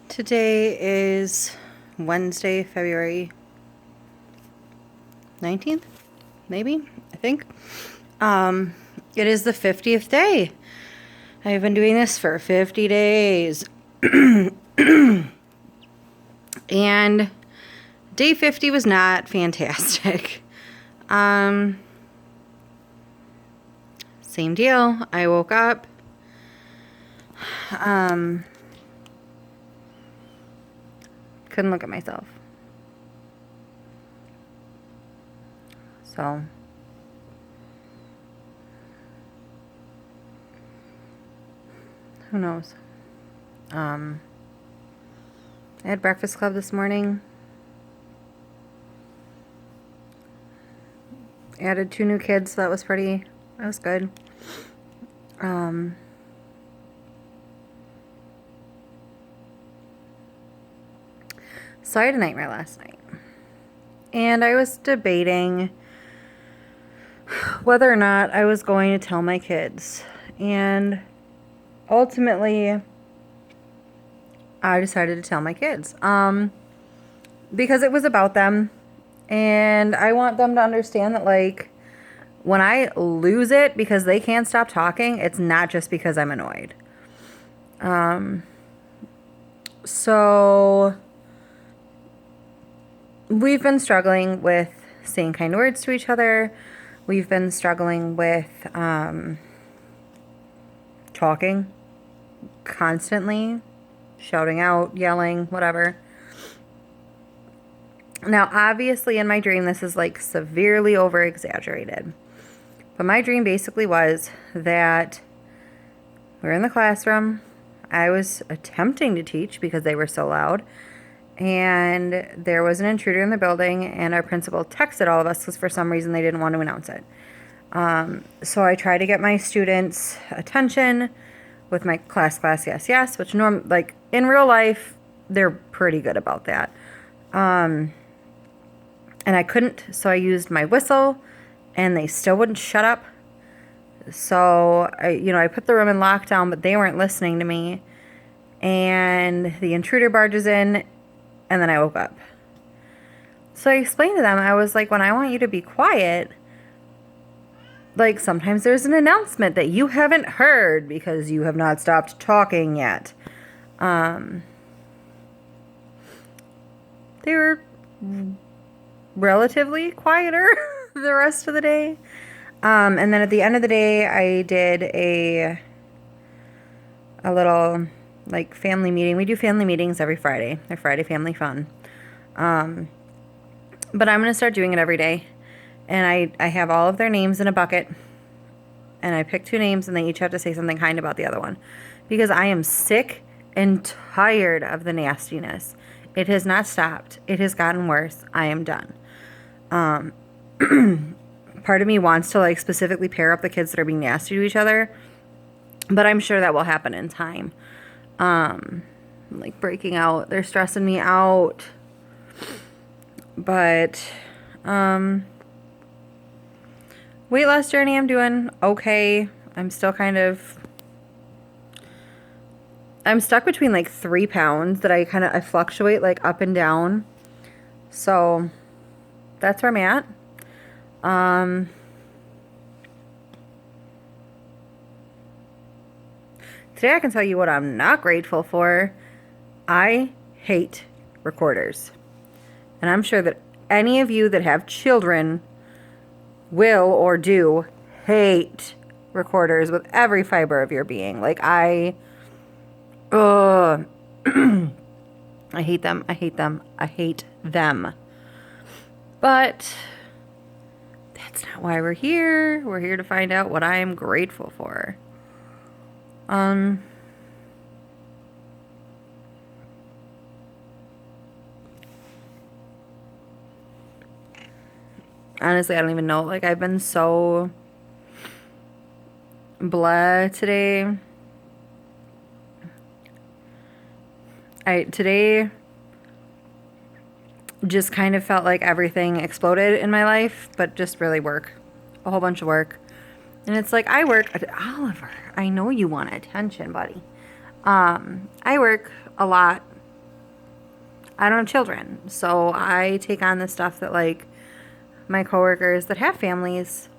Today is Wednesday, February 19th, maybe, I think. It is the 50th day. I've been doing this for 50 days. And day 50 was not fantastic. Same deal. I woke up. Couldn't look at myself. So who knows? I had breakfast club this morning. Added 2 new kids, so that was good. So I had a nightmare last night. And I was debating whether or not I was going to tell my kids. And ultimately, I decided to tell my kids. Because it was about them. And I want them to understand that, like, when I lose it because they can't stop talking, it's not just because I'm annoyed. So we've been struggling with saying kind words to each other. We've been struggling with talking constantly, shouting out, yelling, whatever. Now, obviously, in my dream, this is like severely over-exaggerated. But my dream basically was that we're in the classroom. I was attempting to teach because they were so loud. And there was an intruder in the building, and our principal texted all of us because for some reason they didn't want to announce it. So I tried to get my students' attention with my class, yes, which like in real life, they're pretty good about that. And I couldn't, so I used my whistle, and they still wouldn't shut up. So I put the room in lockdown, but they weren't listening to me. And the intruder barges in, and then I woke up. So I explained to them, I was like, when I want you to be quiet, like sometimes there's an announcement that you haven't heard because you have not stopped talking yet. They were relatively quieter the rest of the day. And then at the end of the day, I did a little like family meeting. We do family meetings every Friday. They're Friday family fun. But I'm going to start doing it every day. And I have all of their names in a bucket. And I pick 2 names, and they each have to say something kind about the other one. Because I am sick and tired of the nastiness. It has not stopped. It has gotten worse. I am done. Part of me wants to like specifically pair up the kids that are being nasty to each other. But I'm sure that will happen in time. Like breaking out. They're stressing me out. But, weight loss journey, I'm doing okay. I'm still I'm stuck between like 3 pounds that I fluctuate like up and down. So that's where I'm at. Today I can tell you what I'm not grateful for. I hate recorders. And I'm sure that any of you that have children will or do hate recorders with every fiber of your being. Like I hate them. I hate them. I hate them. But that's not why we're here. We're here to find out what I am grateful for. Honestly, I don't even know. Like, I've been so blah today. Today just kind of felt like everything exploded in my life, but just really work. A whole bunch of work. And it's like, I work, Oliver, I know you want attention, buddy. I work a lot I don't have children. So I take on the stuff that like my coworkers that have families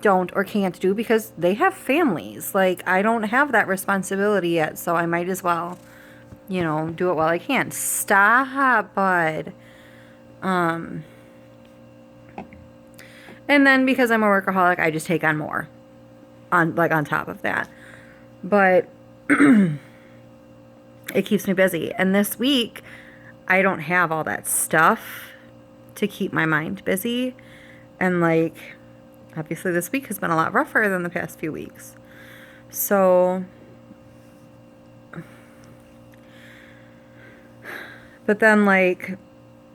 don't or can't do because they have families. Like I don't have that responsibility yet, so I might as well, you know, do it while I can. Stop, bud. And then because I'm a workaholic, I just take on more on top of that. But it keeps me busy. And this week, I don't have all that stuff to keep my mind busy. And like, obviously this week has been a lot rougher than the past few weeks. So, but then like,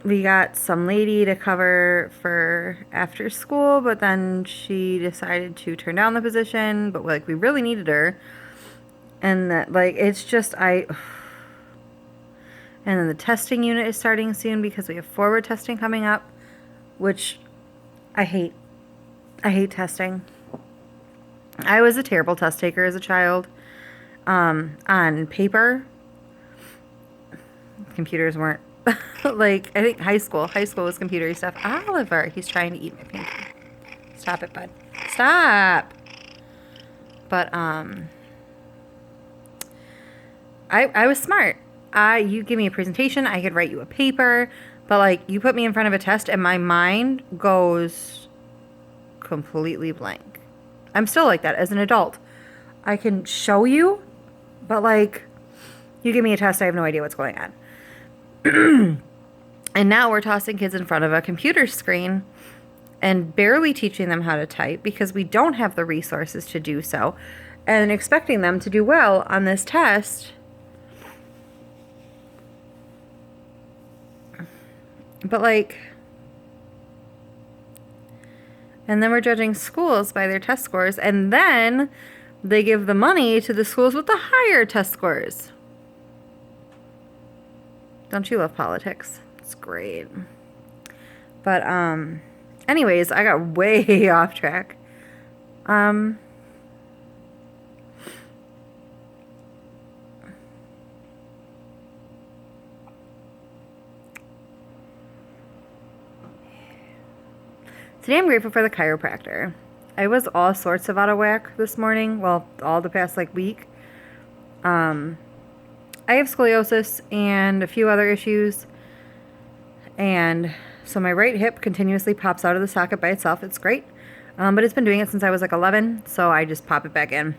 we got some lady to cover for after school, but then she decided to turn down the position, but like we really needed her. And that like, it's just, and then the testing unit is starting soon because we have forward testing coming up, which I hate. I hate testing. I was a terrible test taker as a child. On paper, computers weren't like, I think high school was computery stuff. Oliver, he's trying to eat my pinky. Stop it, bud. Stop. But, I was smart. You give me a presentation, I could write you a paper, but like, you put me in front of a test and my mind goes completely blank. I'm still like that as an adult. I can show you, but like, you give me a test, I have no idea what's going on. And now we're tossing kids in front of a computer screen and barely teaching them how to type because we don't have the resources to do so, and expecting them to do well on this test. But like, and then we're judging schools by their test scores, and then they give the money to the schools with the higher test scores. Don't you love politics? It's great. But anyways, I got way off track. Today I'm grateful for the chiropractor. I was all sorts of out of whack this morning. Well, all the past like week. I have scoliosis and a few other issues. And so my right hip continuously pops out of the socket by itself. It's great. But it's been doing it since I was like 11. So I just pop it back in.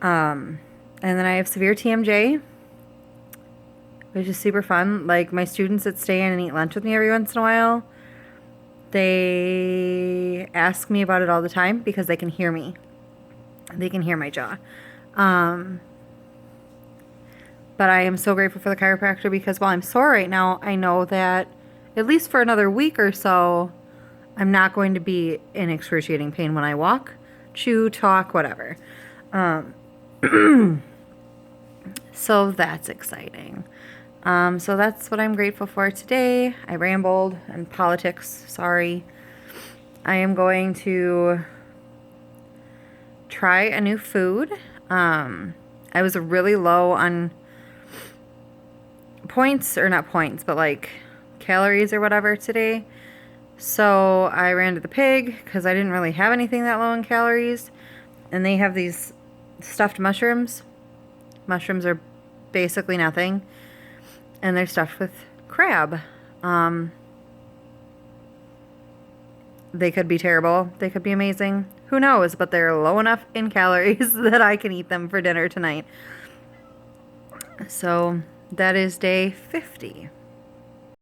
And then I have severe TMJ, which is super fun. Like my students that stay in and eat lunch with me every once in a while, they ask me about it all the time because they can hear me. They can hear my jaw. But I am so grateful for the chiropractor because while I'm sore right now, I know that at least for another week or so, I'm not going to be in excruciating pain when I walk, chew, talk, whatever. So that's exciting. So that's what I'm grateful for today. I rambled and politics. Sorry. I am going to try a new food. I was really low on points, or not points, but like calories or whatever today. So I ran to the Pig because I didn't really have anything that low in calories. And they have these stuffed mushrooms. Mushrooms are basically nothing. And they're stuffed with crab. They could be terrible. They could be amazing. Who knows? But they're low enough in calories that I can eat them for dinner tonight. So that is day 50.